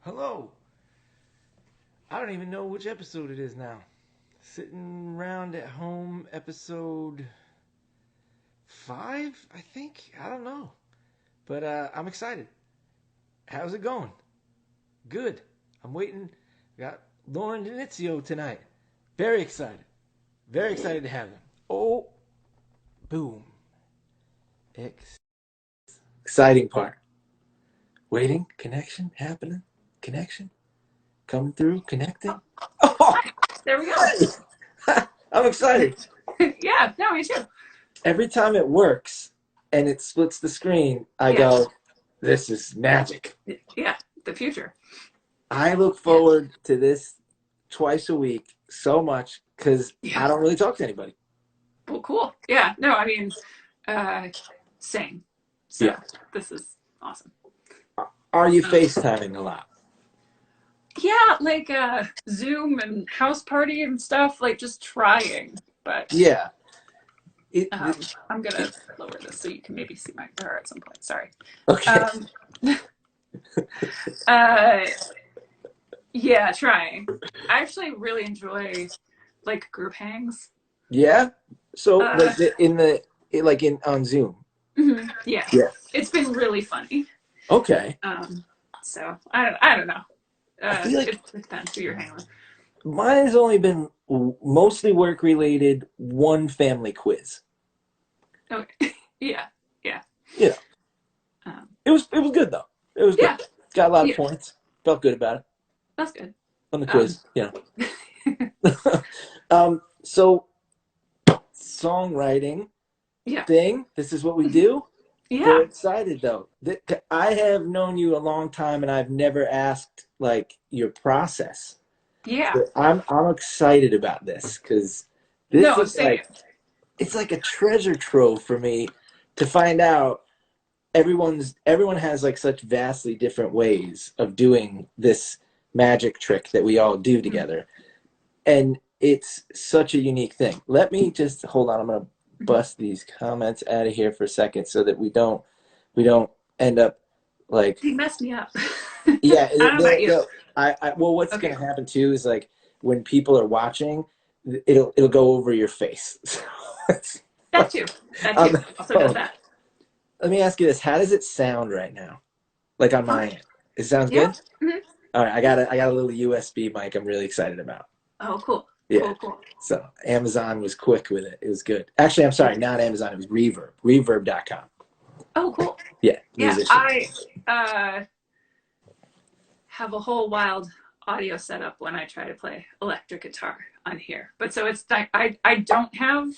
Hello. I don't even know which episode it is now. Sitting around at home, episode 5, I think. I don't know. But I'm excited. How's it going? Good. I'm waiting. Got Lauren and Itzio tonight. Very excited. Very excited to have them. Oh, boom. Exciting part. Waiting, connection happening, connection coming through, connecting. Oh, There we go. I'm excited. Yeah, no, me too. Every time it works and it splits the screen, I go, this is magic. Yeah, the future. I look forward to this twice a week so much because I don't really talk to anybody. Well, cool. Yeah, no, I mean, same. So this is awesome. Are you FaceTiming a lot? Yeah, like Zoom and house party and stuff, like just trying. But yeah. I'm going to lower this so you can maybe see my hair at some point. Sorry. Okay. Yeah, trying. I actually really enjoy like group hangs. Yeah. So like on Zoom. Mm-hmm. Yeah. It's been really funny. Okay. So I don't know. I feel like it depends who you're hanging with. Mine has only been mostly work related. One family quiz. Okay. Yeah. It was good though. It was good. Yeah. Got a lot of points. Felt good about it. That's good. On the quiz, so songwriting thing. This is what we do. Yeah. Very excited though. I have known you a long time, and I've never asked like your process. Yeah. So I'm excited about this because this is like it's like a treasure trove for me to find out. Everyone has like such vastly different ways of doing this magic trick that we all do together, and it's such a unique thing. Let me just hold on. I'm gonna bust these comments out of here for a second so that we don't end up like he messed me up. Yeah. I don't know about you. Well, what's gonna happen too is like when people are watching, it'll go over your face. That too. Also does that. Let me ask you this: how does it sound right now? Like on my end, it sounds good. Mm-hmm. All right, I got a little USB mic. I'm really excited about. Oh, cool. Yeah. Cool. So Amazon was quick with it. It was good. Actually, I'm sorry, not Amazon. It was Reverb. Reverb.com. Oh, cool. Yeah. Musician. I have a whole wild audio setup when I try to play electric guitar on here. But so it's I don't have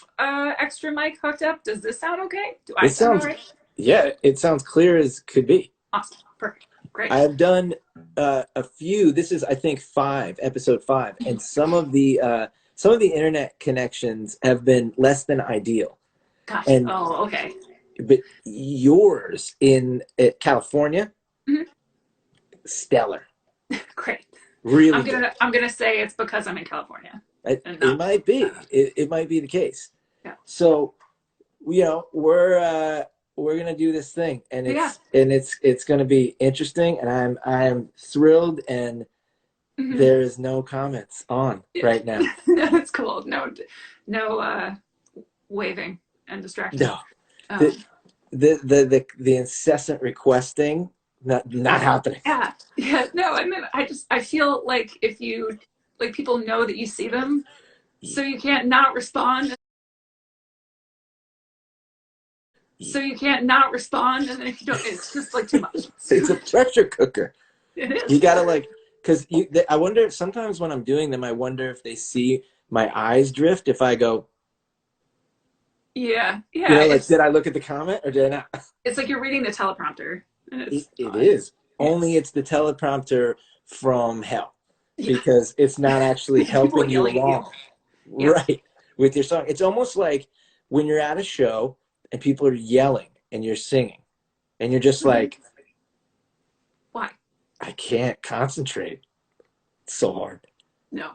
extra mic hooked up. Does this sound okay? Do I sound all right? Yeah, it sounds clear as could be. Awesome. Perfect. Great. I've done a few. This is, I think, episode 5, and some of the internet connections have been less than ideal. Gosh. Okay. But yours in California, stellar. Great. Really. I'm gonna say it's because I'm in California. It might be. It might be the case. Yeah. So, we're gonna do this thing, and it's gonna be interesting, and I'm thrilled, and there is no comments on right now. No, it's cool. No waving and distraction. No. The incessant requesting, not happening. Yeah. No, and then I feel like if you people know that you see them, so you can't not respond. So you can't not respond, and then if you don't, it's just like too much. It's a pressure cooker. It is. You gotta because I wonder sometimes when I'm doing them, I wonder if they see my eyes drift if I go. Yeah. Did I look at the comment or did I not? It's like you're reading the teleprompter. And it is. Only it's the teleprompter from hell because it's not actually helping you along. Right. With your song. It's almost like when you're at a show and people are yelling and you're singing and you're just like, why? I can't concentrate. It's so hard. No.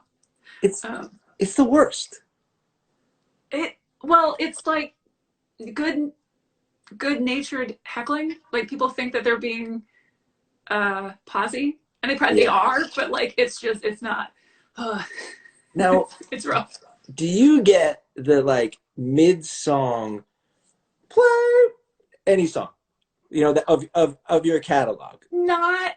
It's the worst. It's like good-natured heckling. Like people think that they're being posy And they are, but like it's not. Now, it's rough. Do you get the like mid-song play any song, of your catalog? Not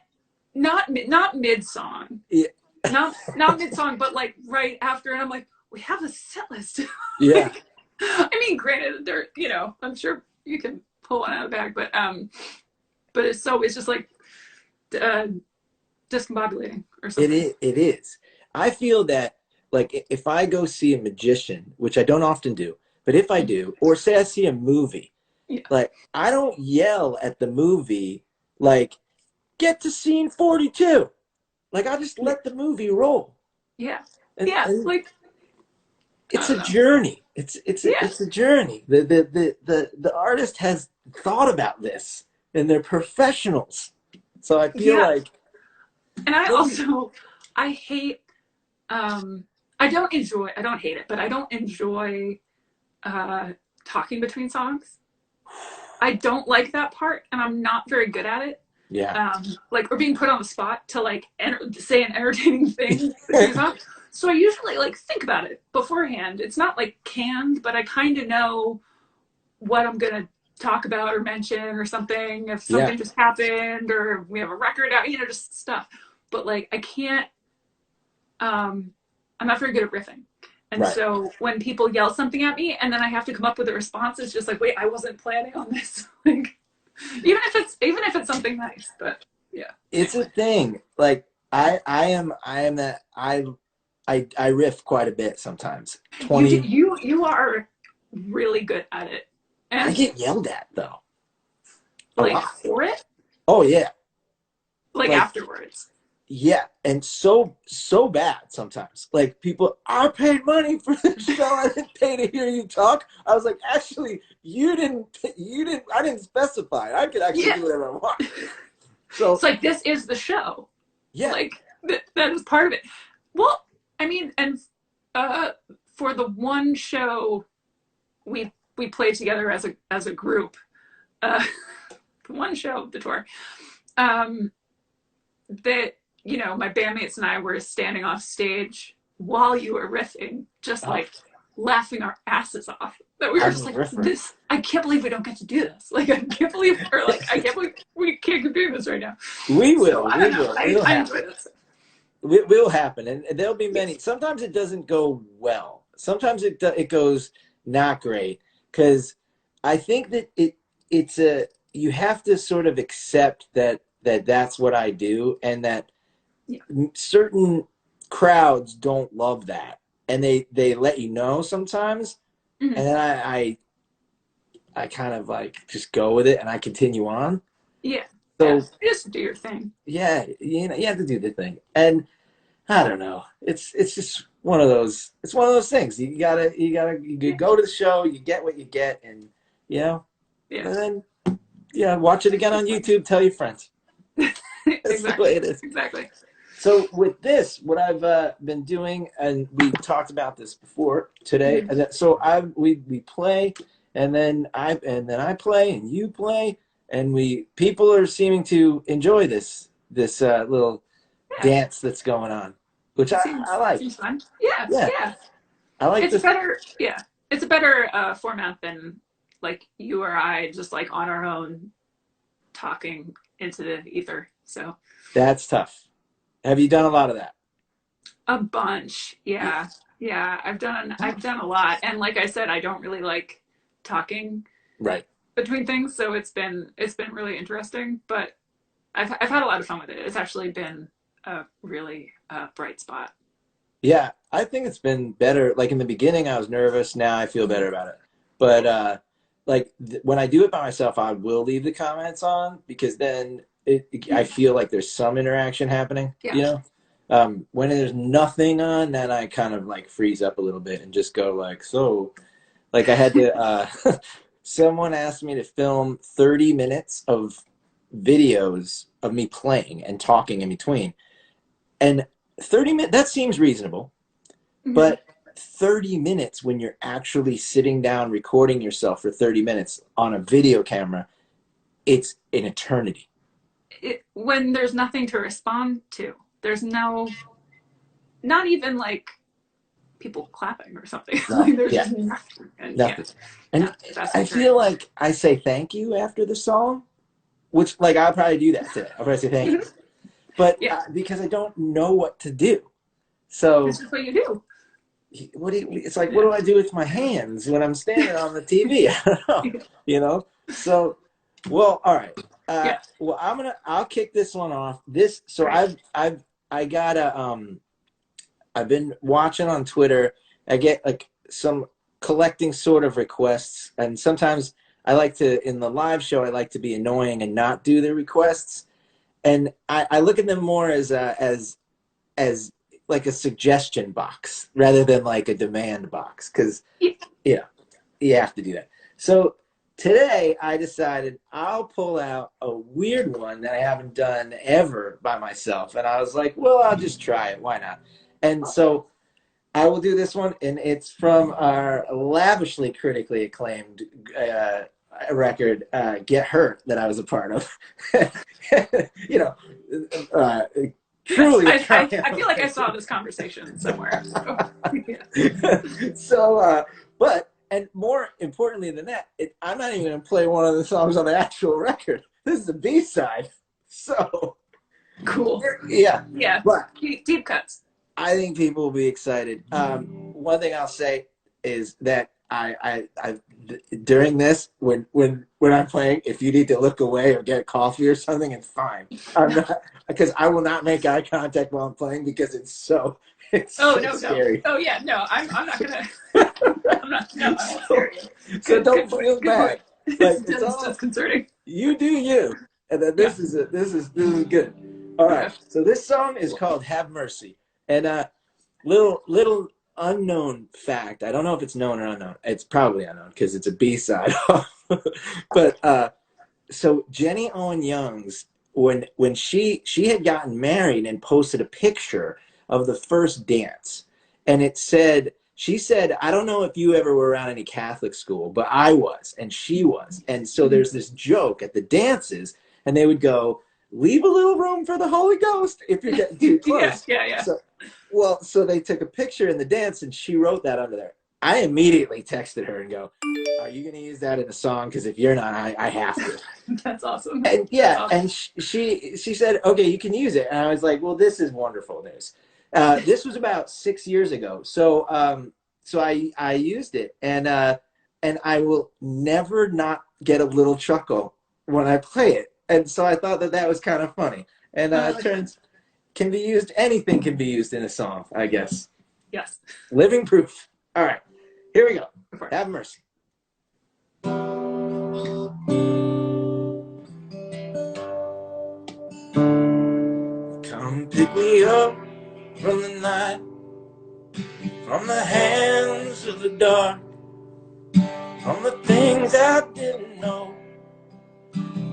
mid song. Yeah. Not mid song, but like right after, and I'm like, we have a set list. Yeah. Like, I mean, granted, they're I'm sure you can pull one out of the bag, but it's just like discombobulating or something. It is. I feel that like if I go see a magician, which I don't often do, but if I do, or say I see a movie, Yeah. like I don't yell at the movie like get to scene 42. Like I just let the movie roll. Yeah. And Like it's a journey. It's a journey. The artist has thought about this and they're professionals. So I feel like, and I hate I don't hate it, but I don't enjoy talking between songs. I don't like that part, and I'm not very good at it. Yeah. Like, or being put on the spot to like say an entertaining thing between songs. So I usually like think about it beforehand. It's not like canned, but I kind of know what I'm gonna talk about or mention or something. If something just happened or we have a record out, just stuff. But like I can't. I'm not very good at riffing. And so when people yell something at me and then I have to come up with a response, it's just like, wait, I wasn't planning on this. Like, even if it's something nice, but yeah. It's a thing. Like I am that I riff quite a bit sometimes. You are really good at it. And I get yelled at though. Like for it? Oh yeah. Like afterwards. Yeah, and so bad sometimes. Like people, I paid money for this show. I didn't pay to hear you talk. I was like, actually, you didn't. I didn't specify. I could actually do whatever I want. So it's like this is the show. Yeah, like that is part of it. Well, I mean, and for the one show we played together as a group, the one show, the tour, that. My bandmates and I were standing off stage while you were riffing, just like laughing our asses off. That we were just like, this, I can't believe we don't get to do this. Like, I can't believe we can't keep doing this right now. We will. So, I don't know. I enjoy this. It will happen. And there'll be many. Sometimes it doesn't go well. Sometimes it goes not great. Because I think that you have to sort of accept that's what I do, and that certain crowds don't love that, and they let you know sometimes, and then I kind of like just go with it and I continue on. So just do your thing. You have to do the thing, and I don't know, it's just one of those things. You gotta go to the show, you get what you get, and and then watch it again on YouTube, tell your friends. That's the way it is. Exactly. So with this, what I've been doing, and we talked about this before today, so we play, and then I play, and you play, and people are seeming to enjoy this little dance that's going on, which I like. Seems fun. Yeah. I like. It's better. Yeah, it's a better format than like you or I just like on our own talking into the ether. So that's tough. Have you done a lot of that? A bunch, yeah. I've done a lot, and like I said, I don't really like talking between things, so it's been really interesting. But I've had a lot of fun with it. It's actually been a really bright spot. Yeah, I think it's been better. Like in the beginning, I was nervous. Now I feel better about it. But when I do it by myself, I will leave the comments on, because then I feel like there's some interaction happening. When there's nothing on, then I kind of like freeze up a little bit and just go like, so like I had to someone asked me to film 30 minutes of videos of me playing and talking in between, and 30 minutes, that seems reasonable, but 30 minutes when you're actually sitting down recording yourself for 30 minutes on a video camera, it's an eternity. when there's nothing to respond to, there's not even like people clapping or something. No, Like there's yeah, just nothing. And nothing. yeah, And that's I for sure. feel like I say thank you after the song, which like I'll probably do that today. I'll probably say thank you, but Yeah, because I don't know what to do. So this is what you do. what do you, it's like, what Yeah. do I do with my hands when I'm standing on the TV? I don't know, you know? So, well, all right. Yeah. Well, I'll kick this one off. So Great. I got I've been watching on Twitter. I get like some collecting sort of requests, and sometimes I like to, in the live show, I like to be annoying and not do the requests. And I look at them more as like a suggestion box rather than like a demand box, because Yeah. you have to do that. So today I decided I'll pull out a weird one that I haven't done ever by myself, and I was like, well, I'll just try it. Why not? And so I will do this one, and it's from our lavishly critically acclaimed record, "Get Hurt," that I was a part of. you know, uh, Yes. truly a I feel triumph. like I saw this conversation somewhere. So, So, but and more importantly than that, I'm not even going to play one of the songs on the actual record. This is the B side. So, cool. yeah, Yeah. but Deep cuts. I think people will be excited. One thing I'll say is that during this, when I'm playing, if you need to look away or get coffee or something, it's fine. I'm not, because I will not make eye contact while I'm playing, because it's so No, scary. Oh yeah, no, I'm not gonna. I'm not. No, I won't scare you. So don't Good feel point. Good bad. point. Like It's disconcerting. you do you, and then Yeah. this is good. All right. Okay. So this song is Cool. called "Have Mercy," and little unknown fact. I don't know if it's known or unknown. It's probably unknown because it's a B side. But so Jenny Owen Young's, when she had gotten married and posted a picture of the first dance, and she said, I don't know if you ever were around any Catholic school, but I was, and she was. And so there's this joke at the dances, and they would go, leave a little room for the Holy Ghost if you're getting too close. Yeah. So they took a picture in the dance, and she wrote that under there. I immediately texted her and go, are you going to use that in a song? Because if you're not, I have to. That's awesome. And That's yeah, awesome. and she said, okay, you can use it. And I was like, well, this is wonderful news. This was about 6 years ago. So I used it, and I will never not get a little chuckle when I play it. And so I thought that was kind of funny. And it turns can be used. Anything can be used in a song, I guess. Yes. Living proof. All right, here we go. Have mercy. Come pick me up from the night, from the hands of the dark, from the things I didn't know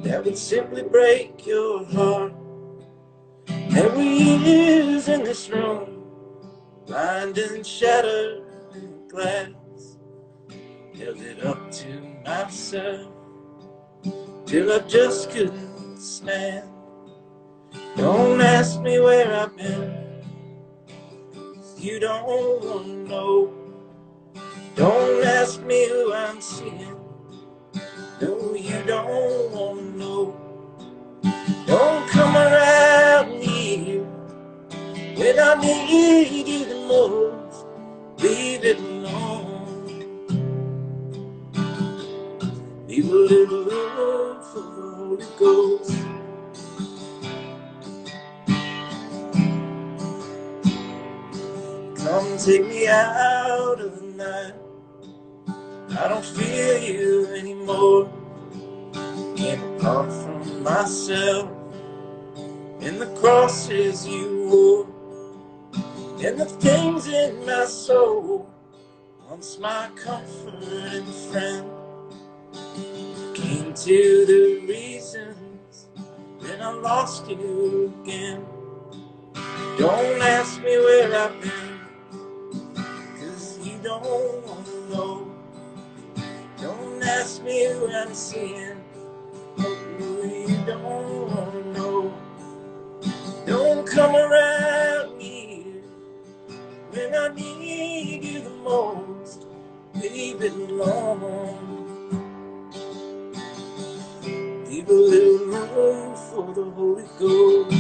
that would simply break your heart. There were years in this room, blind and shattered in glass, held it up to myself till I just couldn't stand. Don't ask me where I've been, 'cause you don't want to know. Don't ask me who I'm seeing, no, you don't want to know. Don't come around here when I need you the most. Leave it alone. Leave a little room for the Holy Ghost. Come take me out of the night. I don't feel you anymore. Came apart from myself and the crosses you wore, and the things in my soul, once my comfort and friend, came to the reasons, then I lost you again. Don't ask me where I've been, 'cause you don't want to know. Don't ask me who I'm seeing, you don't want to know. come around here when I need you the most. Leave it alone. Leave a little room for the Holy Ghost.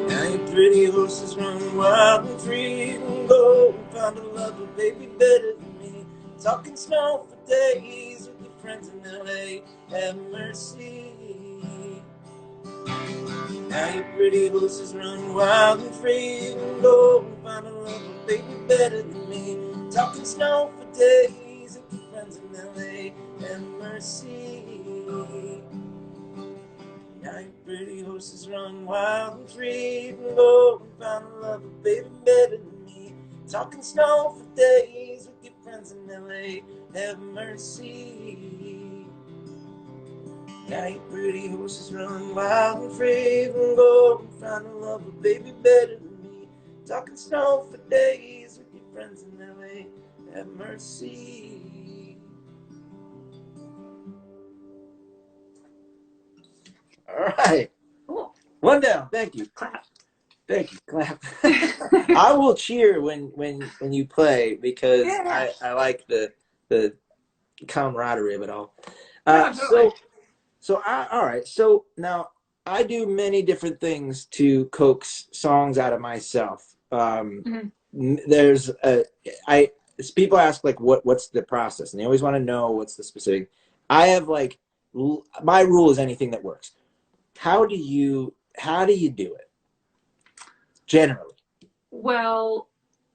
Now your pretty horses run wild and free and go and find a lover, baby, better than me. Talking snow for days with your friends in LA. Have mercy. Now your pretty horses run wild and free and go and find a lover, baby, better than me. Talking snow for days with your friends in LA. Have mercy. Now your pretty horses run wild and free and go and find a lover, baby, better than me. Talking snow for days with your friends in LA. Have mercy. Now your pretty horses run wild and free and go and find a lover, baby, better than me. Talking snow for days with your friends in LA. Have mercy. All right. Cool. One down. Thank you. Clap. Thank you. Clap. I will cheer when you play because Yeah. I like the camaraderie of it all. No, totally. All right. So now I do many different things to coax songs out of myself. There's people ask like what's the process, and they always want to know what's the specific. I have like my rule is anything that works. How do you do it generally? Well,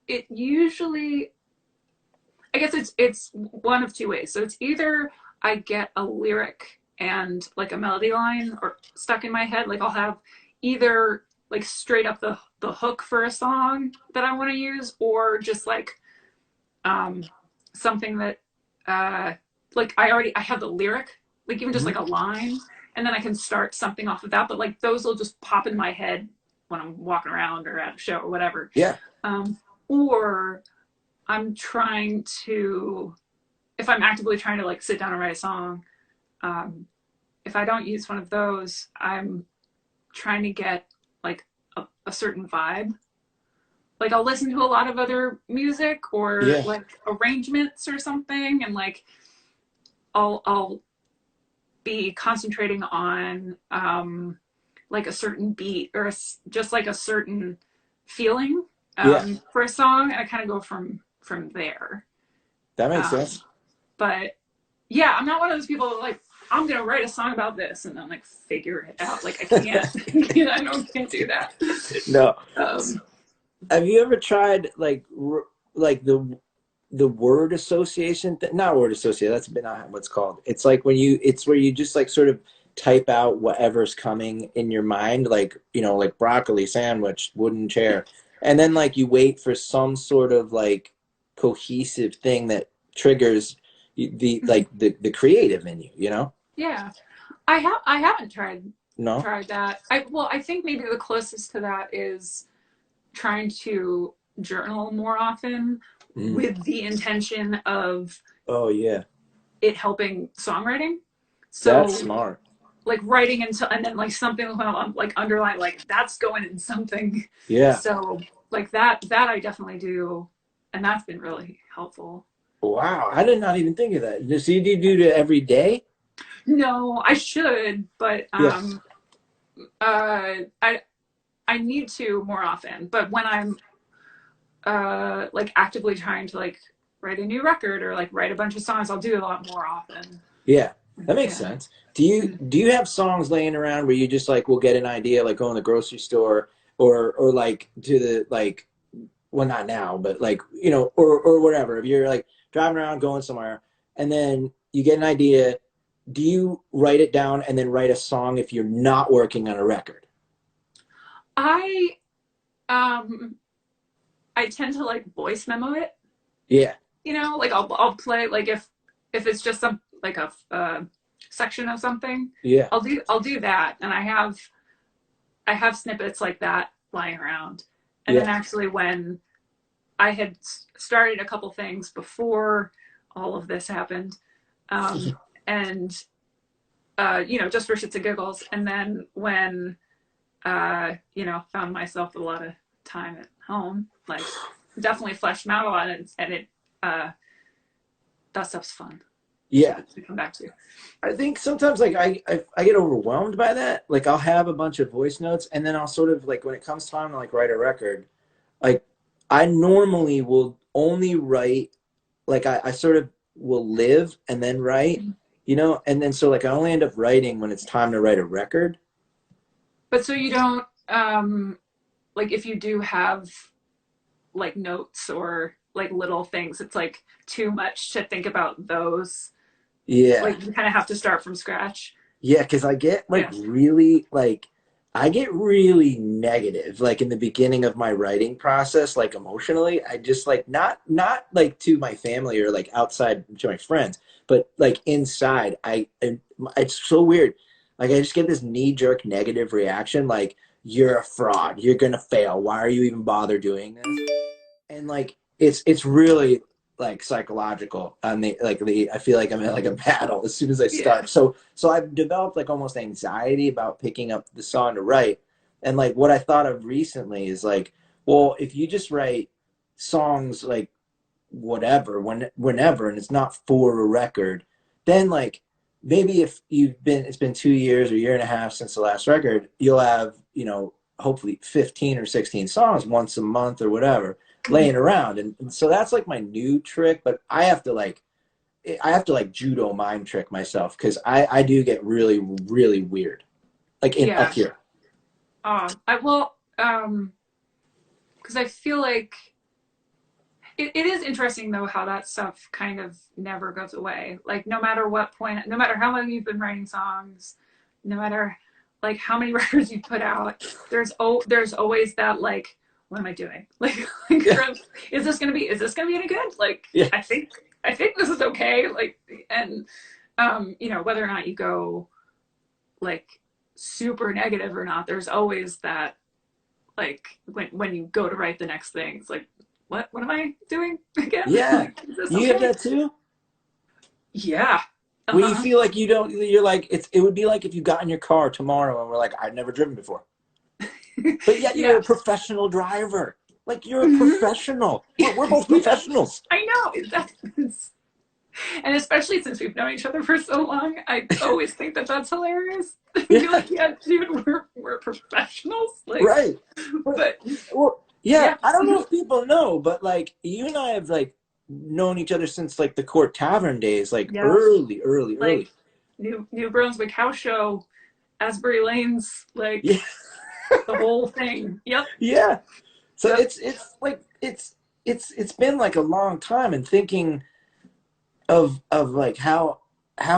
it usually, I guess it's one of two ways. So it's either I get a lyric and like a melody line or stuck in my head. Like I'll have either like straight up the hook for a song that I want to use, or just like something that like I have the lyric, like even just like a line, and then I can start something off of that. But like those will just pop in my head when I'm walking around or at a show or whatever. Yeah. Or I'm trying to, if I'm actively trying to like sit down and write a song, if I don't use one of those, I'm trying to get like a certain vibe. Like I'll listen to a lot of other music or like arrangements or something, and like I'll be concentrating on like a certain beat or just like a certain feeling for a song, and I kind of go from there. That makes sense. But yeah, I'm not one of those people that like, I'm gonna write a song about this and then like figure it out. Like I can't. I can't do that. No. Have you ever tried like the word association? Not word association. That's not what's called. It's like it's where you just like sort of type out whatever's coming in your mind, like like broccoli sandwich, wooden chair, and then like you wait for some sort of like cohesive thing that triggers the creative in you. Yeah, I haven't tried No. that. I think maybe the closest to that is trying to journal more often with the intention of it helping songwriting. So that's smart. Like writing and then like something when I'm like underline, like that's going in something. Yeah. So like that I definitely do, and that's been really helpful. Wow, I did not even think of that. So you do it every day? No, I should, but I need to more often. But when I'm like actively trying to like write a new record or like write a bunch of songs, I'll do it a lot more often. Yeah, that makes sense. Do you have songs laying around where you just like will get an idea, like go in the grocery store or like to the like, well, not now, but like or whatever. If you're like driving around going somewhere and then you get an idea, do you write it down and then write a song if you're not working on a record? I tend to like voice memo it. Yeah. Like I'll play, like if it's just some like a section of something. Yeah. I'll do that, and I have snippets like that lying around. And then actually when I had started a couple things before all of this happened, and just for shits and giggles. And then when found myself with a lot of time at home, like definitely fleshed them out a lot, and it that stuff's fun. Yeah, to come back to. I think sometimes like I get overwhelmed by that. Like I'll have a bunch of voice notes, and then I'll sort of like when it comes time to like write a record, like I normally will only write like I sort of will live and then write, and then so like I only end up writing when it's time to write a record. But so you don't like if you do have like notes or like little things, it's like too much to think about those. Yeah. Like you kind of have to start from scratch. Yeah, because I get really like I get really negative like in the beginning of my writing process, like emotionally. I just like not like to my family or like outside to my friends, but like inside, it's so weird. Like I just get this knee-jerk negative reaction, like you're a fraud, you're gonna fail. Why are you even bother doing this? And like it's really like psychological on the I feel like I'm in like a battle as soon as I start. So I've developed like almost anxiety about picking up the song to write. And like what I thought of recently is like, well, if you just write songs like whatever whenever and it's not for a record, then like maybe if it's been 2 years or a year and a half since the last record, you'll have, hopefully 15 or 16 songs once a month or whatever laying around. And so that's like my new trick, but I have to like judo mind trick myself because I do get really, really weird. Like up here. Because I feel like it is interesting though how that stuff kind of never goes away. Like no matter what point, no matter how long you've been writing songs, no matter like how many records you put out, there's always that like, what am I doing? Like is this gonna be any good? Like I think this is okay. Like and whether or not you go like super negative or not, there's always that like when you go to write the next thing, it's like what am I doing again? Yeah. Like, you have that too? Yeah. Where you feel like you're like it would be like if you got in your car tomorrow and we're like, I've never driven before. But yet you're a professional driver. Like you're a professional. We're both professionals. I know. And especially since we've known each other for so long, I always think that that's hilarious. You're like, yeah, dude, we're professionals. Like, right. But I don't know if people know, but like you and I have like known each other since like the Court Tavern days, like early. Like New Brunswick House Show, Asbury Lanes, like the whole thing. Yep. Yeah. So it's like it's been like a long time, and thinking of like how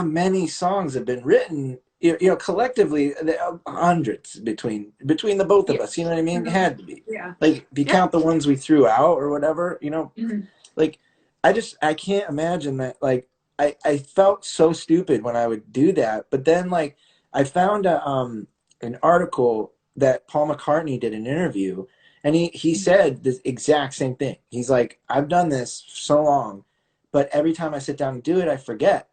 many songs have been written, collectively, hundreds between the both of us. You know what I mean? It had to be. Yeah. Like if you count the ones we threw out or whatever, like I can't imagine that. Like I felt so stupid when I would do that, but then like I found an article that Paul McCartney did an interview, and he said the exact same thing. He's like, I've done this so long, but every time I sit down and do it, I forget.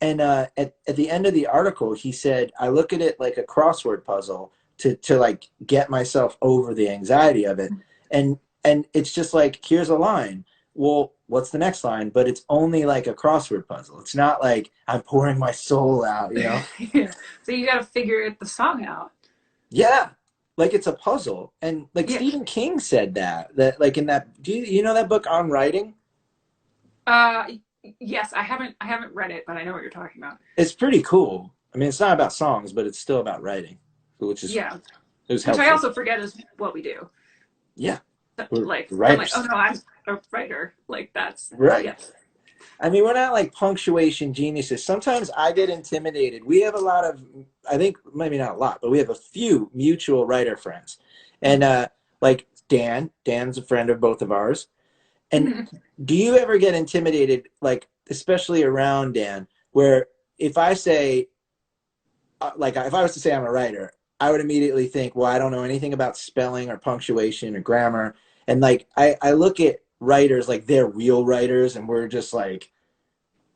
And at the end of the article, he said, I look at it like a crossword puzzle to like get myself over the anxiety of it. And it's just like, here's a line. Well, what's the next line? But it's only like a crossword puzzle. It's not like I'm pouring my soul out, Yeah. So you got to figure the song out. Yeah. Like it's a puzzle. And like Stephen King said that like in that, do you know that book On Writing? Yes, I haven't read it, but I know what you're talking about. It's pretty cool. I mean, it's not about songs, but it's still about writing, which is it was helpful. Which I also forget is what we do. Yeah, like I'm like, oh no, I'm a writer. Like that's right. Yeah. I mean, we're not like punctuation geniuses. Sometimes I get intimidated. We have a lot of, I think maybe not a lot, but we have a few mutual writer friends, and like Dan's a friend of both of ours. And do you ever get intimidated, like, especially around Dan, where if I say, like, if I was to say I'm a writer, I would immediately think, well, I don't know anything about spelling or punctuation or grammar. And, like, I look at writers, like they're real writers, and we're just like,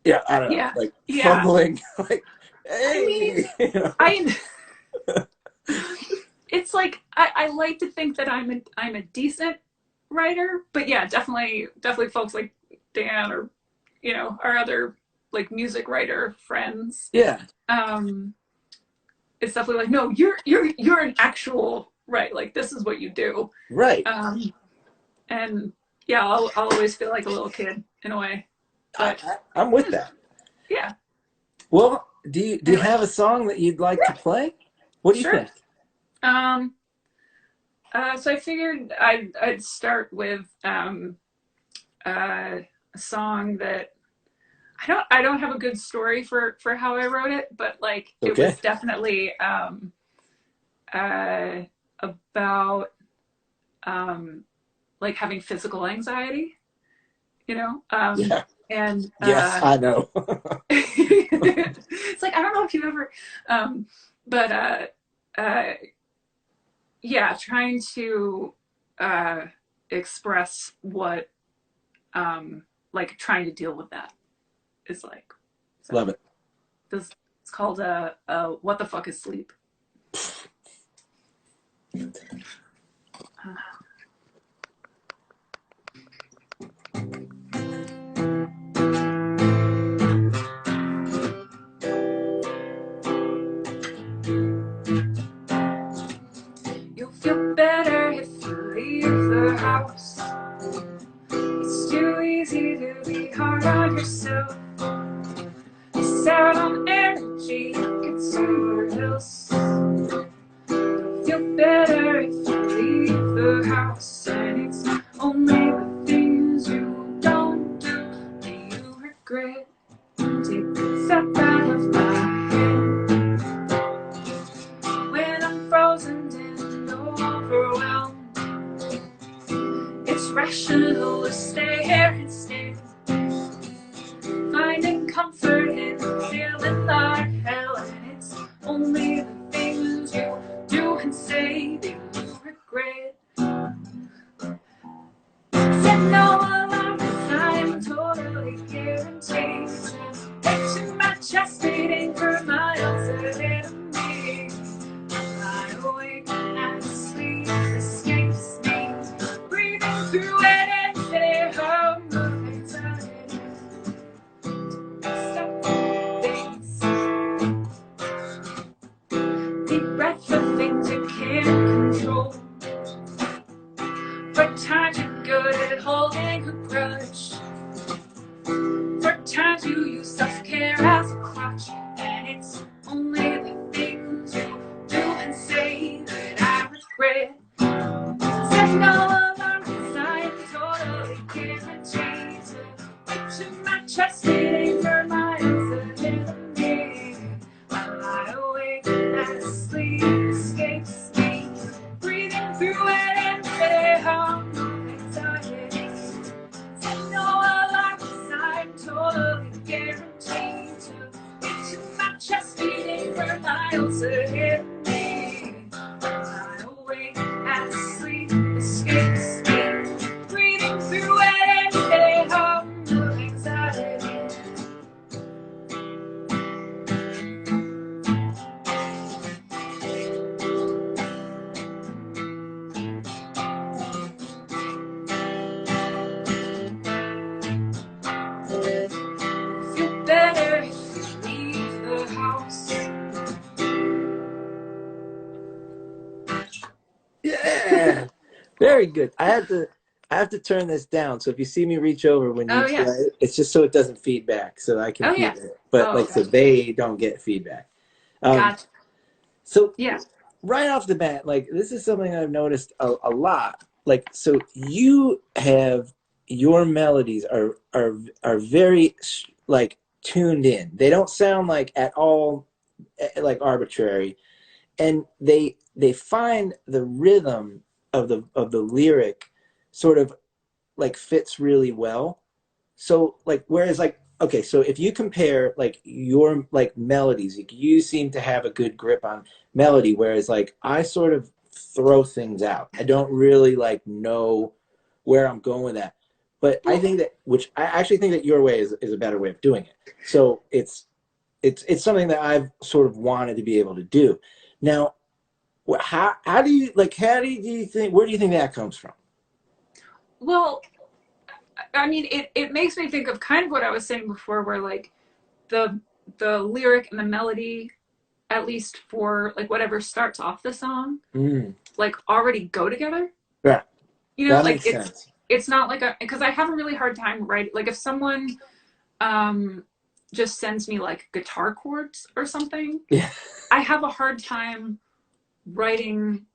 yeah, I don't know, Yeah. like Yeah. fumbling, like, I mean, hey, you know? I it's like I like to think that I'm a decent writer, but yeah, definitely folks like Dan or our other like music writer friends. Yeah, Um, it's definitely like, no, you're an actual right. Like this is what you do. right. Um, and yeah, I'll always feel like a little kid in a way, but I'm with that. yeah. Well, do you Anyway, have a song that you'd like to play? What do you sure. think? Um, so I figured I'd start with a song that I don't have a good story for how I wrote it, but like it Okay. was definitely uh, about like having physical anxiety, you know, Yeah. and Yes, I know. it's like I don't know if you ever, but uh, yeah, trying to uh, express what like trying to deal with that is like. So Love it. this it's called what the fuck is sleep. You'll feel better if you leave the house. It's too easy to be hard on yourself. Miss out on energy, get somewhere else. You'll feel better if you leave the house. And it's only the things you don't do that you regret. Take the step out of my head. When I'm frozen and overwhelmed, it's rational to stay here instead. Finding comfort in feeling like hell, and it's only the things you do and say that you regret. Set no alarm, 'cause I'm totally guaranteed to get to my chest beating for miles ahead of me. I awake and sleep escapes me, breathing through it and say home of anxiety. Stop things, deep breath for things you can't control. For times you're good at holding a grudge. For times you use self-care as a crutch. And it's only the things you do and say that I regret. Set no alarm, 'cause I'm totally guaranteed to get to my chest beating for miles ahead of me. While I awake as sleep escapes me, breathing through it and say home anxiety. Set no alarm, 'cause I'm totally guaranteed to get to my chest beating for miles ahead of me. I awake as sleep escapes me, breathing through it and say home of anxiety. Feel better if you leave the house. Yeah. Very good. I have to turn this down. So if you see me reach over when you Oh play yeah. it, it's just so it doesn't feedback, so I can Oh hear yeah. it. But Oh, like so gotcha. they don't get feedback. Um, Gotcha. so Yeah. right off the bat, like this is something I've noticed a lot. Like so you have your melodies are very like tuned in. They don't sound like at all like arbitrary, and they find the rhythm of the lyric sort of like fits really well. So like whereas like okay, so if you compare like your like melodies, like, you seem to have a good grip on melody, whereas like I sort of throw things out. I don't really like know where I'm going with that. But I think that, which I actually think that your way is a better way of doing it. So it's something that I've sort of wanted to be able to do. Now, how do you like? How do you think? Where do you think that comes from? Well, I mean, it makes me think of kind of what I was saying before, where like the the lyric and the melody, at least for like whatever starts off the song, Mm, like already go together. yeah, You know, that like makes sense. it's not like a, because I have a really hard time writing. Like if someone um just sends me like guitar chords or something, Yeah, I have a hard time writing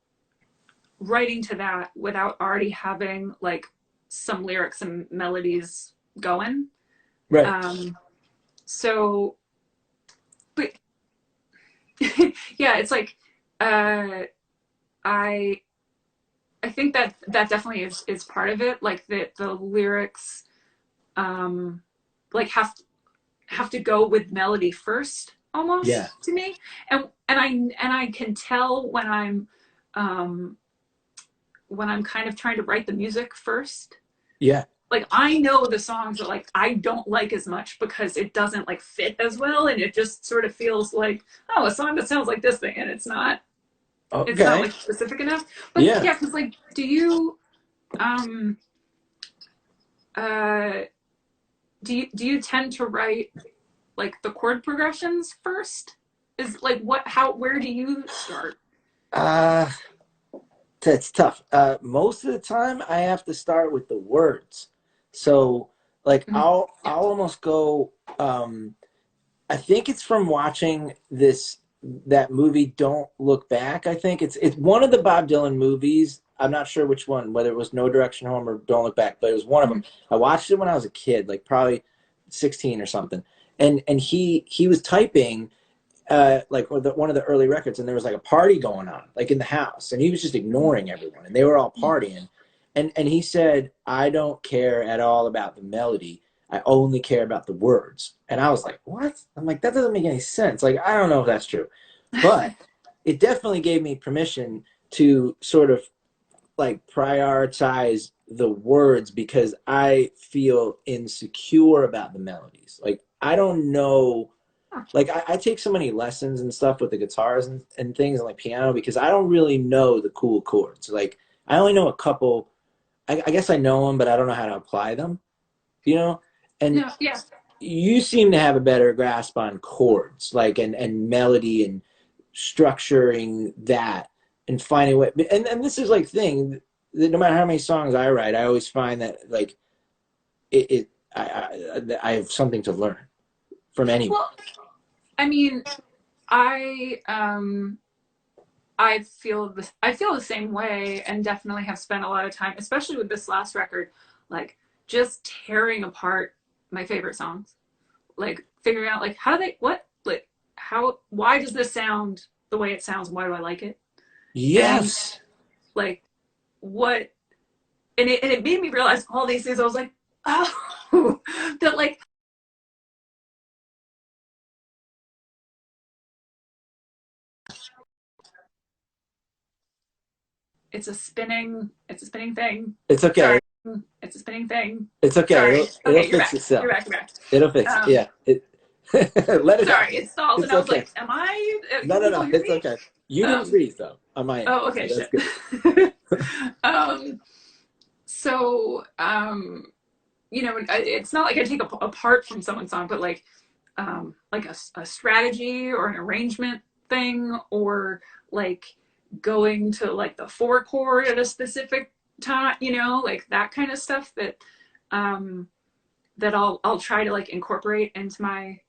writing to that without already having like some lyrics and melodies going. right. Um, so, but yeah, it's like uh, I I think that that definitely is part of it. Like the lyrics um, like have to go with melody first, Yeah, almost to me. And I can tell um, when I'm kind of trying to write the music first. yeah. Like I know the songs that like I don't like as much because it doesn't like fit as well, and it just sort of feels like, oh, a song that sounds like this thing, and it's not Okay. like specific enough. But Yeah. yeah, because like um uh do you tend to write like the chord progressions first? Is like what how where do you start? Uh, That's tough. Most of the time, I have to start with the words. So, like, Mhm. Yeah. I'll almost go. I think it's from watching that movie Don't Look Back. I think it's one of the Bob Dylan movies. I'm not sure which one, whether it was No Direction Home or Don't Look Back, but it was one of them. Mhm. I watched it when I was a kid, like probably 16 or something. And he was typing like one of the early records, and there was like a party going on, like in the house, and he was just ignoring everyone, and they were all partying, and he said, "I don't care at all about the melody. I only care about the words." And I was like, "What?" I'm like, "That doesn't make any sense. Like, I don't know if that's true," but it definitely gave me permission to sort of like prioritize the words because I feel insecure about the melodies. Like, I don't know, like I take so many lessons and stuff with the guitars and things and like piano because I don't really know the cool chords. Like I only know a couple. I guess I know them, but I don't know how to apply them. You know, and No, yeah. you seem to have a better grasp on chords, like and melody and structuring that and finding what. And this is like thing that no matter how many songs I write, I always find that like it I have something to learn from anyone. Well, I mean, I I feel the same way, and definitely have spent a lot of time, especially with this last record, like just tearing apart my favorite songs, like figuring out like how they what like how why does this sound the way it sounds? Why do I like it? And Yes. like what and it made me realize all these things. I was like, oh, that like it's a spinning thing. It's Sorry, okay. it's a spinning thing. It's okay. Sorry. It'll Okay, you're fix back. You're itself. back. You're back. It'll fix it. Um, Yeah. Let it Sorry, happen. it stalled, and It's I was okay. like, "Am I? No, Can no, people no. hear It's me?" okay. You didn't Um, freeze though on my end, oh, so okay, that's shit. good. So, you know, it's not like I take apart from someone's song, but like a strategy or an arrangement thing, or like going to like the four chord at a specific time, you know, like that kind of stuff um, that I'll try to like incorporate into my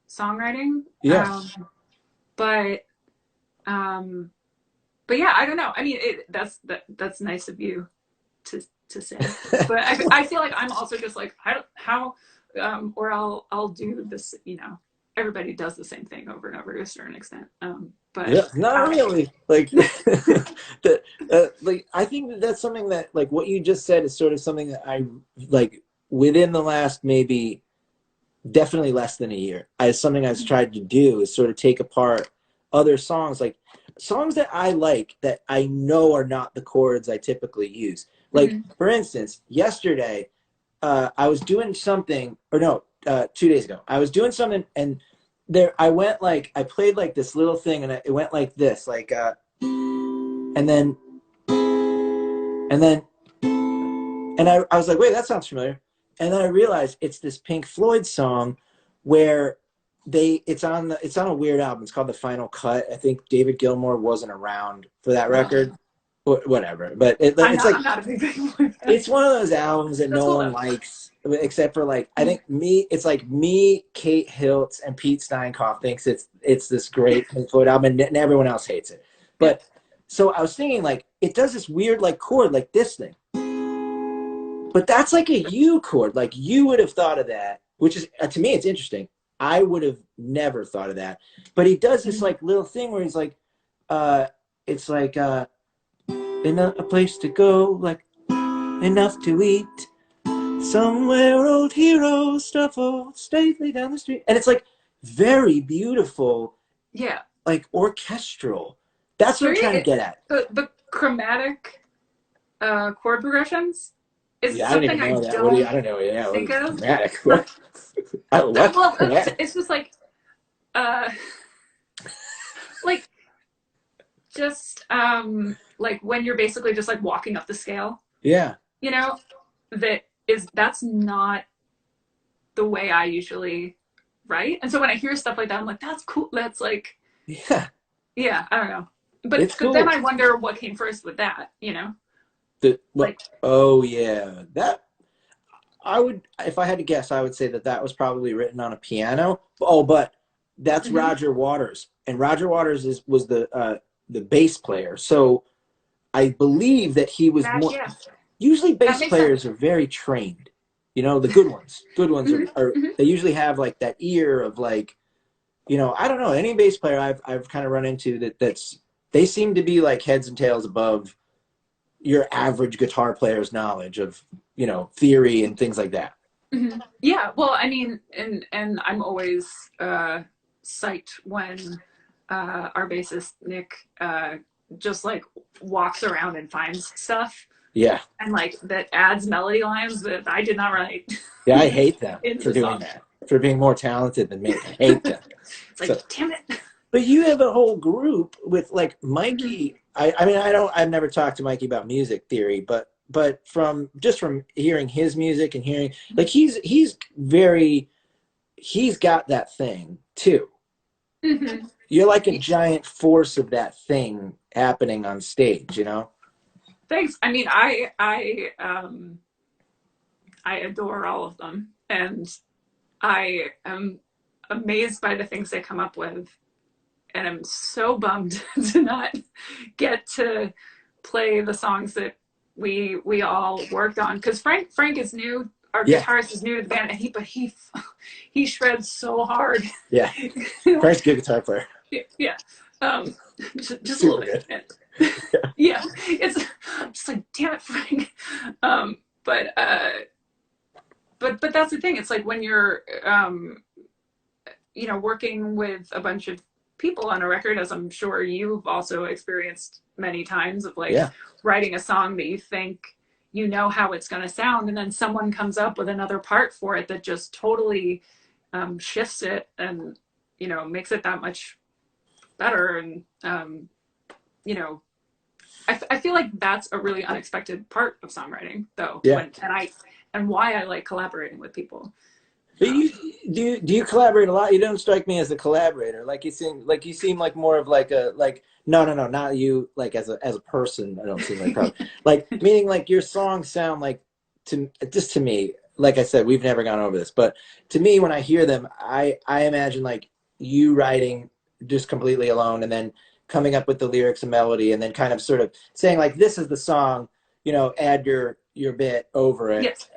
songwriting. Yeah. But um, but yeah, I don't know. I mean, that's nice of you to say. But I feel like I'm also just like I don't how or I'll do this. You know, everybody does the same thing over and over to a certain extent. But Yeah. Not really. Like that. Like I think that that's something that like what you just said is sort of something that I like within the last maybe definitely less than a year. As something I've tried to do is sort of take apart other songs, like songs that I like that I know are not the chords I typically use. Like Mhm. for instance, yesterday I was doing something, or no, 2 days ago, I was doing something, and there I went like I played like this little thing, and it went like this, like and then and then and I was like, wait, that sounds familiar, and then I realized it's this Pink Floyd song where it's on a weird album. It's called The Final Cut. I think David Gilmour wasn't around for that record. Whatever, but I'm not a big Pink Floyd fan. It's one of those albums that no one likes, except for like I think it's like me, Kate Hiltz, and Pete Steinkoff thinks it's this great Pink Floyd album, and everyone else hates it. But so I was thinking like it does this weird like chord like this thing, but that's like a U chord. Like you would have thought of that, which is to me it's interesting. I would have never thought of that, but he does this like little thing where he's like, it's like. In a place to go, like enough to eat. Somewhere old heroes shuffle stately down the street. And it's like very beautiful. Yeah. Like orchestral. That's what I'm trying to get at. The chromatic chord progressions is something I don't think of. Chromatic. What? Well, it's just like like just like when you're basically just like walking up the scale. Yeah. You know, that's not the way I usually write. And so when I hear stuff like that, I'm like, that's cool. That's like, yeah, I don't know. But cool. Then I wonder what came first with that, you know? Oh yeah. That I would, if I had to guess, I would say that was probably written on a piano. Oh, but that's Roger Waters. And Roger Waters was the bass player. So I believe that he was more. Yeah. Usually, bass players are very trained. You know, the good ones. Good ones are they usually have like that ear of like, you know, I don't know, any bass player I've kind of run into they seem to be like heads and tails above your average guitar player's knowledge of, you know, theory and things like that. Mm-hmm. Yeah, well, I mean, and I'm always psyched when our bassist Nick just like walks around and finds stuff. Yeah. And like that adds melody lines that I did not write. Yeah, I hate them for doing that. For being more talented than me. I hate them. It's like, damn it. But you have a whole group with like Mikey. I mean, I've never talked to Mikey about music theory, but from hearing his music and hearing like he's got that thing too. Mm-hmm. You're like a giant force of that thing happening on stage, you know? Thanks. I mean, I adore all of them, and I am amazed by the things they come up with, and I'm so bummed to not get to play the songs that we all worked on, because Frank is new. Our guitarist is new to the band, and he shreds so hard. Yeah, Frank's a good guitar player. Yeah, just a little bit. Yeah, it's I'm just like, damn it, Frank. But that's the thing. It's like when you're you know, working with a bunch of people on a record, as I'm sure you've also experienced many times, of like writing a song that you think you know how it's going to sound, and then someone comes up with another part for it that just totally shifts it and, you know, makes it that much better. And you know, I feel like that's a really unexpected part of songwriting, though. Yeah. And why I like collaborating with people. But do you collaborate a lot? You don't strike me as a collaborator. Like you seem like more of like a no, not you. Like as a person, I don't seem like probably like meaning like your songs sound like to me. Like I said, we've never gone over this, but to me, when I hear them, I imagine like you writing just completely alone, and then coming up with the lyrics and melody, and then kind of sort of saying like, this is the song, you know, add your bit over it. Yes.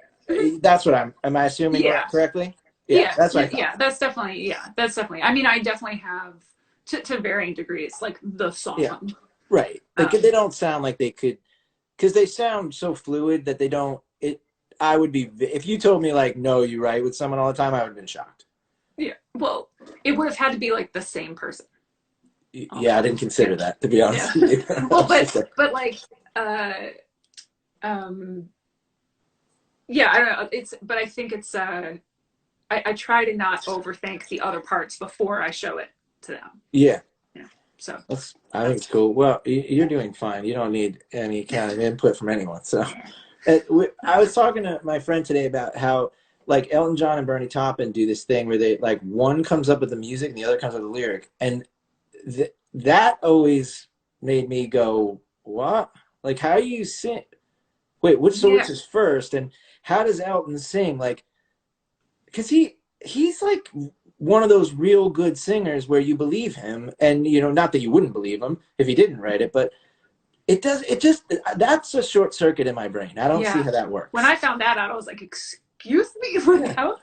That's what am I assuming correctly? Yeah, that's what I thought. Yeah, that's definitely. I mean, I definitely have to varying degrees, like the song. Yeah. Right. Like they don't sound like they could, because they sound so fluid that they don't, I would be, if you told me like, no, you write with someone all the time, I would have been shocked. Yeah. Well, it would have had to be like the same person. Yeah, I didn't consider that, to be honest with you. Well, but like, Yeah, I don't know. But I think I try to not overthink the other parts before I show it to them. Yeah. Yeah. So I think that's it's cool. Well, you're doing fine. You don't need any kind of input from anyone. So, I was talking to my friend today about how like Elton John and Bernie Taupin do this thing where they like one comes up with the music and the other comes up with the lyric, and that always made me go, "What? Like, how do you sing? Wait, which yeah. is first, and how does Elton sing? Like, because he's like one of those real good singers where you believe him, and you know, not that you wouldn't believe him if he didn't write it, but it just that's a short circuit in my brain. I don't see Yeah. how that When works. I found that out, I was like, "Excuse me, like Yeah, how?"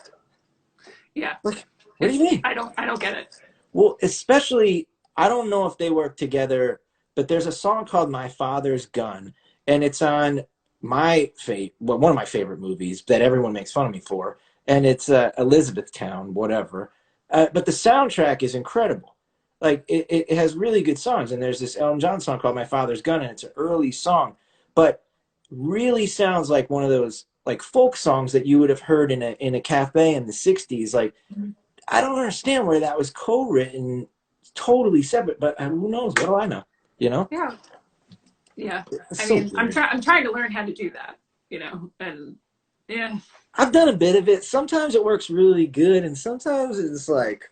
Yeah. like what do you mean? I don't get it. Well, especially I don't know if they work together, but there's a song called "My Father's Gun," and it's on one of my favorite movies that everyone makes fun of me for, and it's Elizabethtown, whatever. But the soundtrack is incredible. Like it has really good songs, and there's this Elton John song called "My Father's Gun," and it's an early song, but really sounds like one of those like folk songs that you would have heard in a cafe in the '60s. Like I don't understand where that was co-written totally separate, but who knows? What do I know? You know, Yeah. Yeah. it's I so mean, weird. I'm trying to learn how to do that, and yeah. I've done a bit of it. Sometimes it works really good, and sometimes it's like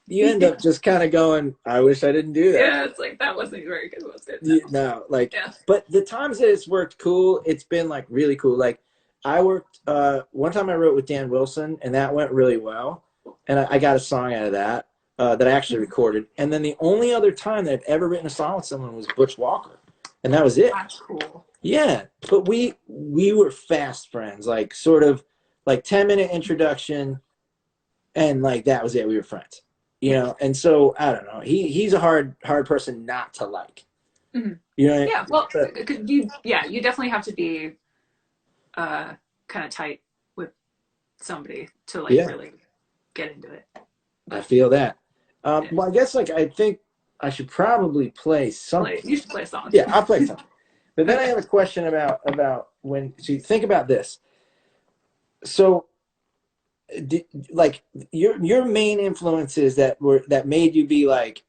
you end up just kind of going, "I wish I didn't do that." Yeah, it's like that wasn't very good, was it? No. No, like, Yeah. but the times that it's worked cool, it's been like really cool. Like, I worked one time I wrote with Dan Wilson, and that went really well, and I got a song out of that that I actually recorded. And then the only other time that I've ever written a song with someone was Butch Walker, and that was it. That's cool. Yeah, but we were fast friends, like sort of like 10-minute introduction, and like that was it. We were friends, you Yeah. know. And so I don't know. He's a hard person not to like. Mm-hmm. You know, Yeah. Well, but you definitely have to be kind of tight with somebody to like yeah, really get into it. I But feel that. yeah, Well, I guess like I think I should probably play something. you should play a song. Yeah, I'll play something. But then I Okay. have a question about when. So you think about this. So, like your main influences that made you be like,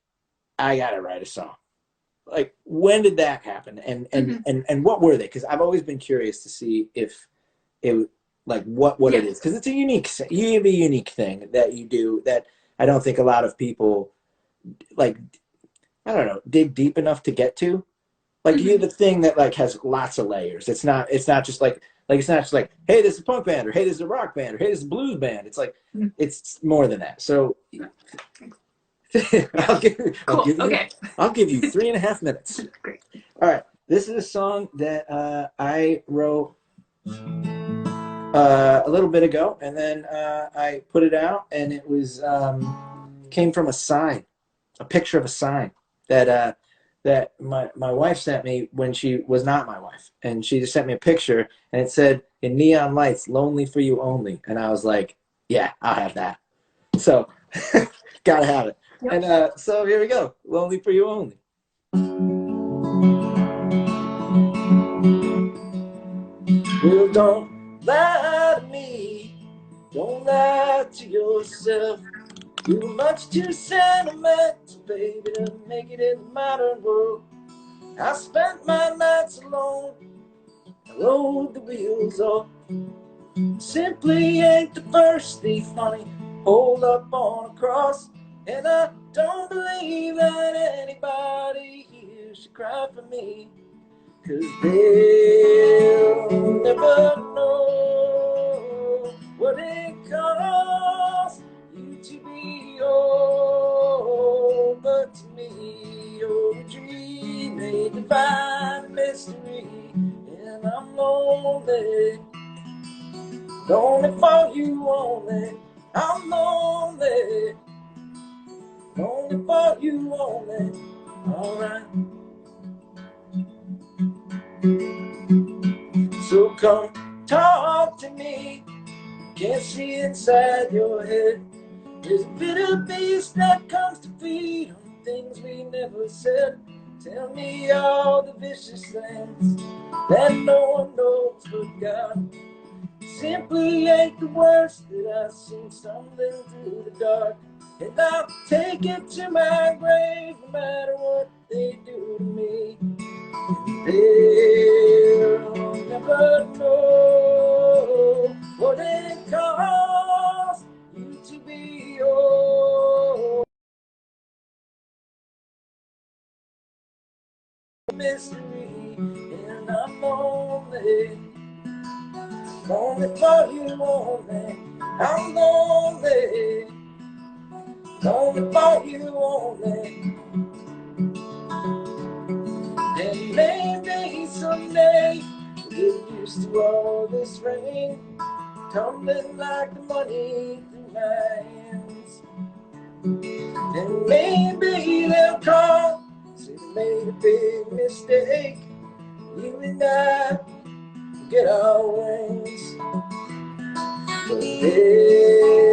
I gotta write a song. Like, when did that happen? Mm-hmm. And what were they? Because I've always been curious to see if it like what it Yeah. is, because it's a unique thing that you do that I don't think a lot of people like, I don't know, dig deep enough to get to. Like you Mm-hmm. have a thing that like has lots of layers. It's not just like it's not just like, hey, this is a punk band, or hey, this is a rock band, or hey, this is a blues band. It's like Mm-hmm. it's more than that. So Yeah. I'll Cool. give you Okay. 3.5 minutes. Great. All right. This is a song that I wrote a little bit ago, and then I put it out, and it was came from a sign, a picture of a sign that my wife sent me when she was not my wife, and she just sent me a picture, and it said in neon lights, "Lonely for you only," and I was like, "Yeah, I'll have that." So, gotta have it. Yep. And so here we go, "Lonely for you only." Well, don't lie to me. Don't lie to yourself. You're much too sentimental, baby, to make it in the modern world. I spent my nights alone. I rode the wheels off. Simply ain't the first thief money hold up on a cross. And I don't believe that anybody here should cry for me. 'Cause they'll never know what it costs you to be old. But to me, you're a dream, a divine mystery. And I'm lonely, lonely for you only. I'm lonely, lonely for you only. Alright. So come talk to me. Can't see inside your head. There's a bitter beast that comes to feed on things we never said. Tell me all the vicious things that no one knows but God. Simply ain't the worst that I've seen stumbling through the dark. And I'll take it to my grave no matter what they do to me. They'll never know what it costs you to be yours. Mystery, and I'm lonely. Lonely for you only. I'm lonely. Lonely for you only. And maybe someday we'll get used to all this rain tumbling like the money through my hands. And maybe they'll call, say they made a big mistake. You and I get our wings. But they'll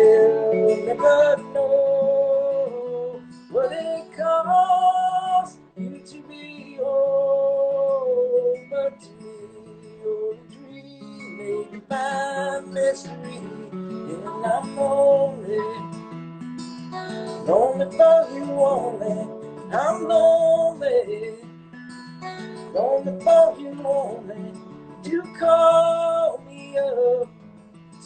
never know what it costs you to be home. But to me, you're a dream, maybe my mystery. And I'm lonely, lonely for you only. I'm lonely, lonely for you only. You call me up,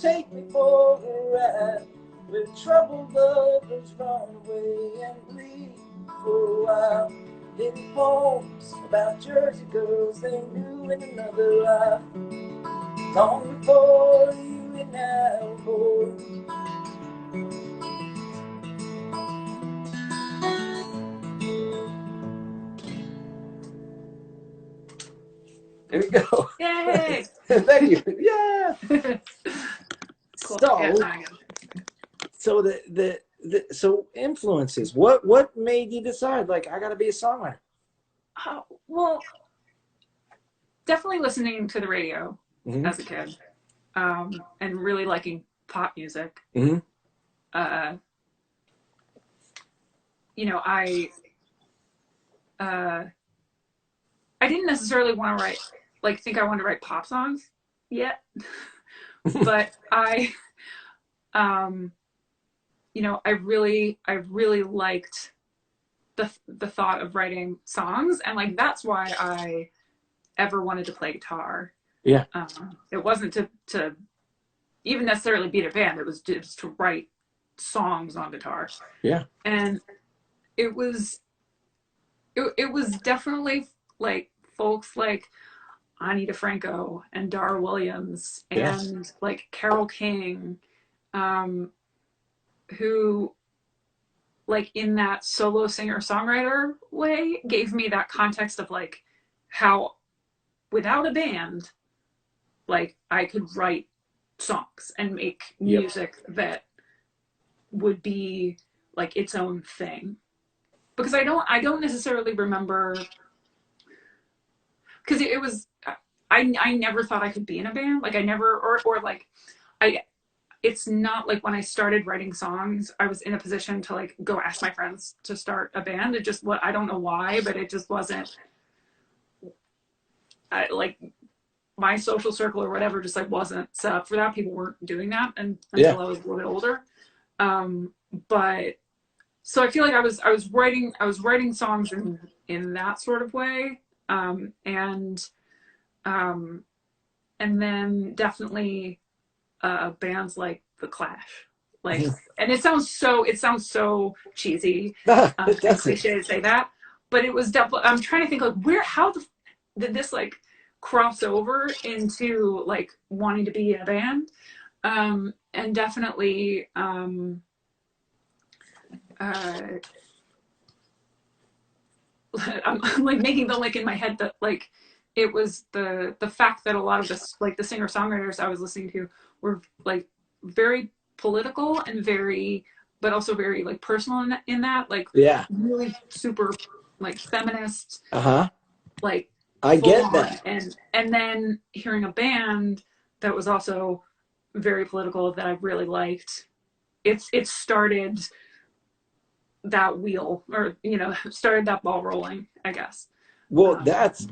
take me for a ride, where troubled lovers run away and bleed for a while. In poems about Jersey girls they knew in another life, long before you and I were born. There we go. Yay! Thank you. Yeah. Cool. So so influences. What made you decide like I got to be a songwriter? Well, definitely listening to the radio as a kid, and really liking pop music. Mm-hmm. You know, I didn't necessarily want to write, like, think I wanted to write pop songs yet, but you know, I really liked the thought of writing songs, and like that's why I ever wanted to play guitar. Yeah. It wasn't to even necessarily be in a band. It was just to write songs on guitar. Yeah. And it was definitely like folks like Ani DeFranco and Dara Williams and like Carole King, who like in that solo singer songwriter way gave me that context of like how without a band like I could write songs and make music that would be like its own thing. Because I don't necessarily remember, because it was I never thought I could be in a band. Like I never or like I it's not like when I started writing songs, I was in a position to like go ask my friends to start a band. It just what I don't know why, but it just wasn't like my social circle or whatever just like wasn't set up for that. People weren't doing that until I was a little bit older. But so I feel like I was writing songs in that sort of way. And then definitely bands like The Clash. Like, and it sounds so cheesy and cliche to say that, but it was definitely. I'm trying to think like how did this like cross over into like wanting to be in a band, and definitely I'm like making the link in my head that like it was the fact that a lot of this like the singer songwriters I was listening to were like very political and very but also very like personal in that like really super like feminist like I get that and then hearing a band that was also very political that I really liked. It started that wheel or you know started that ball rolling, I guess. Well, that's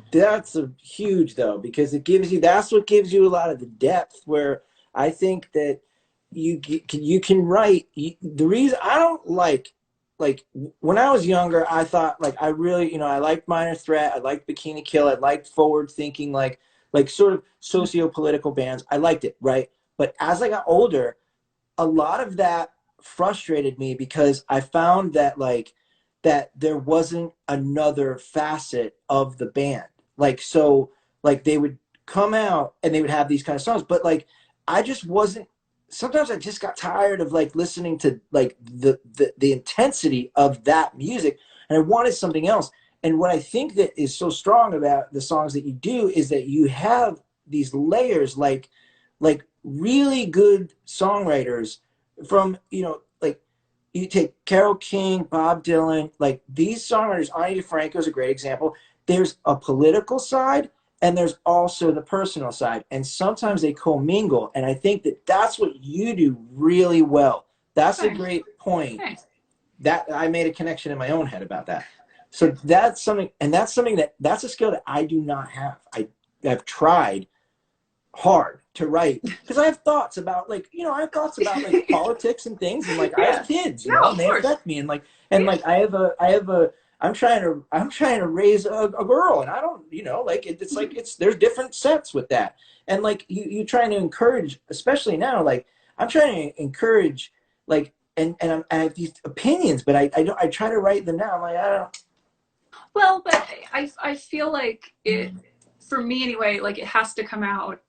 a huge though, because it gives you that's what gives you a lot of the depth where I think that you can write the reason I don't like when I was younger I thought like I really I liked Minor Threat, I liked Bikini Kill, I liked forward thinking like sort of socio-political bands. I liked it, right? But as I got older, a lot of that frustrated me because I found that that there wasn't another facet of the band. Like so like they would come out and they would have these kind of songs, but like I just wasn't sometimes I just got tired of like listening to like the intensity of that music and I wanted something else. And what I think that is so strong about the songs that you do is that you have these layers like really good songwriters from like you take Carole King, Bob Dylan, like these songwriters. Ani DeFranco is a great example. There's a political side and there's also the personal side, and sometimes they commingle. And I think that that's what you do really well. That's a Thanks. great point. Thanks. That I made a connection in my own head about that. So that's something, and that's a skill that I do not have. I've tried hard to write because I have thoughts about I have thoughts about like politics and things and like I Yeah. have kids, No, and of they course. affect me and like I have a I'm trying to raise a girl and I don't like it's like there's different sets with that and like you trying to encourage, especially now, like I'm trying to encourage like I have these opinions but I try to write them now. I'm like I don't. Well, but I feel like it, for me anyway, like it has to come out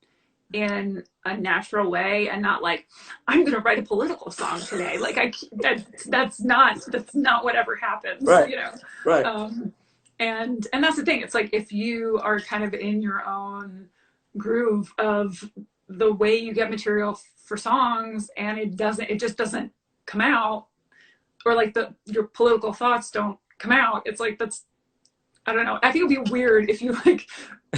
in a natural way and not like I'm going to write a political song today. Like that's not whatever happens, Right, right. and that's the thing. It's like if you are kind of in your own groove of the way you get material for songs and it just doesn't come out, or like your political thoughts don't come out. It's like that's, I don't know. I think it'd be weird if you like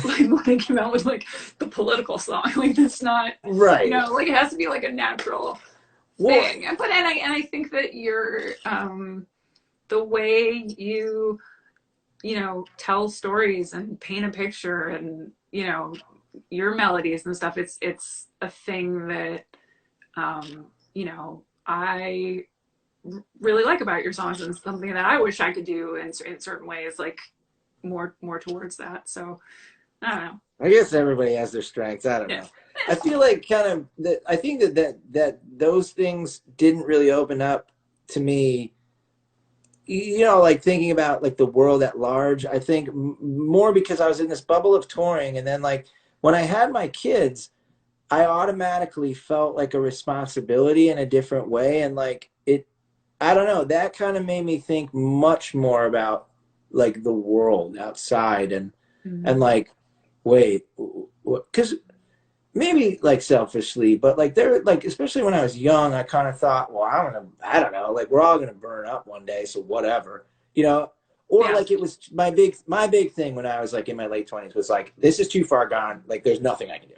when they came out with like the political song. Like that's not, Right. like it has to be like a natural Well, thing. But and I think that you're the way tell stories and paint a picture and your melodies and stuff. It's a thing that I really like about your songs and something that I wish I could do in certain ways, like more towards that. So I don't know. I guess everybody has their strengths. I don't Yeah. know. I feel like kind of that. I think that those things didn't really open up to me. Like thinking about like the world at large. I think more because I was in this bubble of touring, and then like when I had my kids, I automatically felt like a responsibility in a different way, and like it. I don't know. That kind of made me think much more about like the world outside and like wait, because maybe like selfishly, but like there, like especially when I was young, I kind of thought, well, I don't know, like we're all gonna burn up one day, so whatever, you know. Or Yeah. like it was my big thing when I was like in my late 20s was like this is too far gone. Like there's nothing I can do.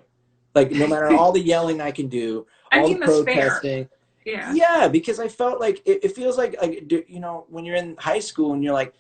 Like no matter all the yelling I can do, I all the mean, that's fair. protesting. Yeah. Yeah, because I felt like it feels like when you're in high school and you're like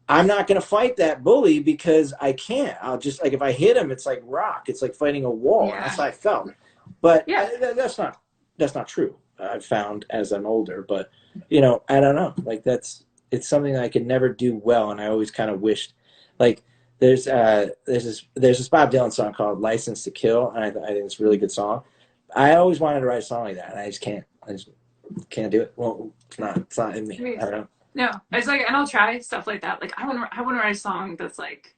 I'm not going to fight that bully because I can't. I'll just like if I hit him, it's like rock. It's like fighting a wall, and that's Yeah. how I felt. But Yeah. that's not true. I've found as I'm older, but I don't know. Like it's something that I could never do well, and I always kind of wished. Like there's this Bob Dylan song called "License to Kill," and I think it's a really good song. I always wanted to write a song like that, and I just can't. I just can't do it. Well, it's not in me. I don't know. No, it's like, and I'll try stuff like that. Like I want to write a song that's like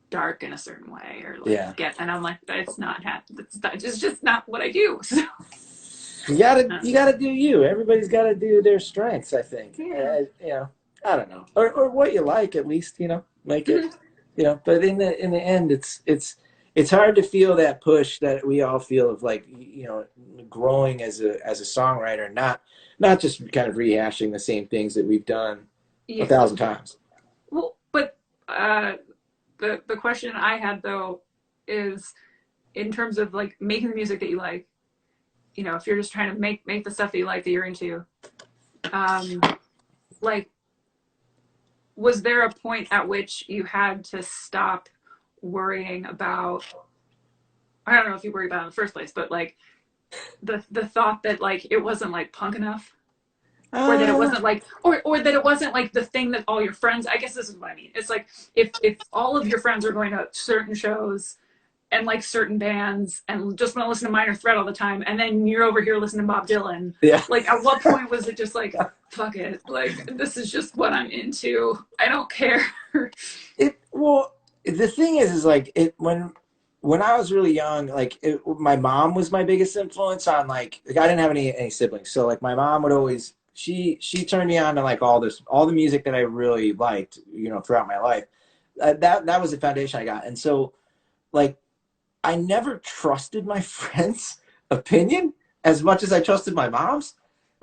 dark in a certain way, or like Yeah. and I'm like, it's not it's just not what I do. So, You gotta do you. Everybody's got to do their strengths. I think. yeah. I don't know, or what you like at least. Make it. Mm-hmm. But in the end, it's hard to feel that push that we all feel of like growing as a songwriter, not just kind of rehashing the same things that we've done a Yeah. thousand times. Well, but the question I had though is in terms of like making the music that you like. If you're just trying to make the stuff that you like that you're into, like was there a point at which you had to stop worrying about, I don't know if you worried about it in the first place, but like the thought that like it wasn't like punk enough, or that it wasn't like, or that it wasn't like the thing that all your friends, I guess this is what I mean. It's like if all of your friends are going to certain shows and like certain bands and just want to listen to Minor Threat all the time, and then you're over here listening to Bob Dylan. Yeah. Like, at what point was it just like, fuck it, like this is just what I'm into, I don't care? Well, the thing is like when I was really young, like my mom was my biggest influence on like I didn't have any siblings, so like my mom would always she turned me on to like all the music that I really liked, you know, throughout my life. That was the foundation I got, and so like I never trusted my friends' opinion as much as I trusted my mom's.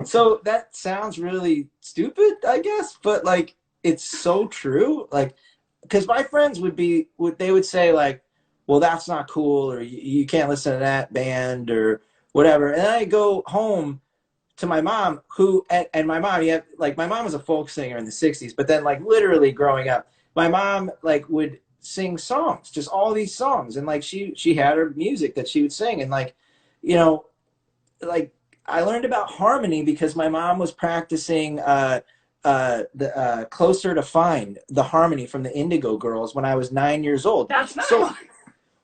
So that sounds really stupid, I guess, but like it's so true. Like, because my friends would say like, well, that's not cool, or you can't listen to that band or whatever. And then I go home to my mom, and my mom, yeah, like my mom was a folk singer in the 60s, but then like literally growing up, my mom like would sing songs, just all these songs, and like she had her music that she would sing, and like, you know, like I learned about harmony because my mom was practicing the Closer to Find the harmony from the Indigo Girls when I was 9 years old. That's not so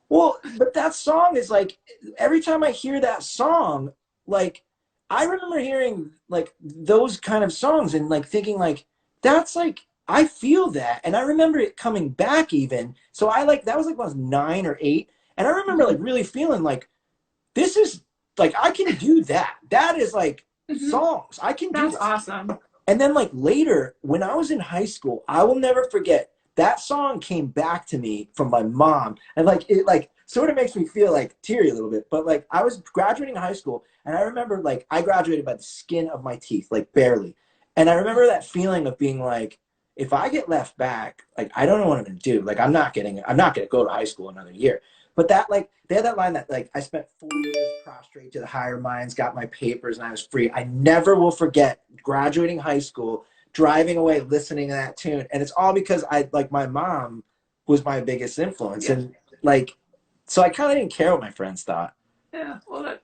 well, but that song is like every time I hear that song, like I remember hearing like those kind of songs and like thinking like that's like I feel that, and I remember it coming back even. So I like that was like when I was 9 or 8, and I remember like really feeling like this is like I can do that. That is like songs I can do. That's awesome. And then like later when I was in high school, I will never forget that song came back to me from my mom, and like it like sort of makes me feel like teary a little bit. But like I was graduating high school, and I remember like I graduated by the skin of my teeth, like barely. And I remember that feeling of being like, if I get left back, like I don't know what I'm gonna do. Like I'm not gonna go to high school another year. But that like they had that line that like I spent 4 years prostrate to the higher minds, got my papers, and I was free. I never will forget graduating high school, driving away, listening to that tune, and it's all because I like my mom was my biggest influence, and like so I kind of didn't care what my friends thought. Yeah, well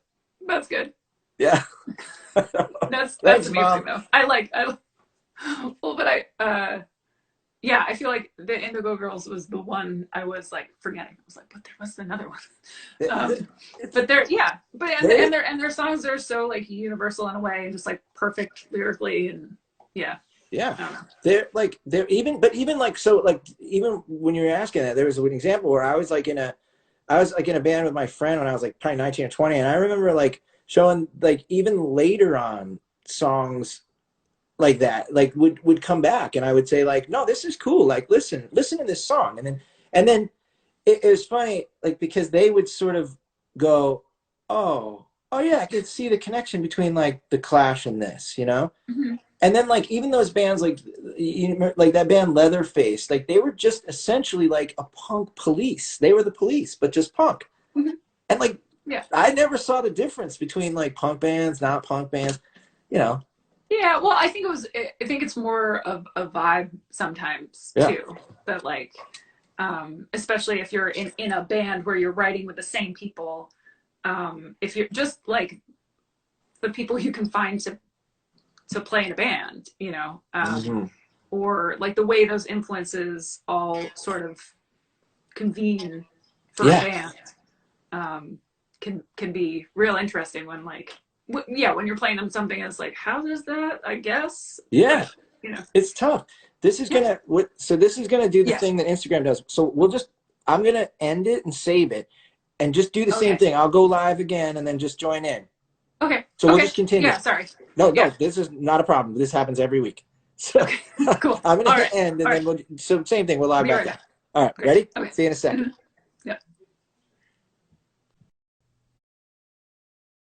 that's good. Yeah, that's Thanks, amazing Mom. though. Well, but yeah, I feel like the Indigo Girls was the one I was like forgetting. I was like, but there was another one. But their songs are so like universal in a way, and just like perfect lyrically, and yeah. They're even like so like even when you were asking that, there was an example where I was like in a band with my friend when I was like probably 19 or 20, and I remember like showing like even later on songs like that like would come back, and I would say like, no, this is cool, like listen to this song, and then it was funny like because they would sort of go, oh yeah, I could see the connection between like the Clash and this, you know. And then like even those bands like like that band Leatherface, like they were just essentially like a punk Police. They were the Police, but just punk. And like I never saw the difference between like punk bands, not punk bands, you know. Yeah, well, I think it's more of a vibe sometimes too. That like, especially if you're in a band where you're writing with the same people, if you're just like the people you can find to play in a band, you know, or like the way those influences all sort of convene for a band, can be real interesting when like. When you're playing them something it's like, how does that, I guess, but, you know, it's tough. This is gonna do the thing that Instagram does. So I'm gonna end it and save it and just do the same thing. I'll go live again and then just join in. So we'll just continue. No, this is not a problem. This happens every week. So cool. I'm gonna hit end and then so same thing, we'll live back in. All right, ready? See you in a second.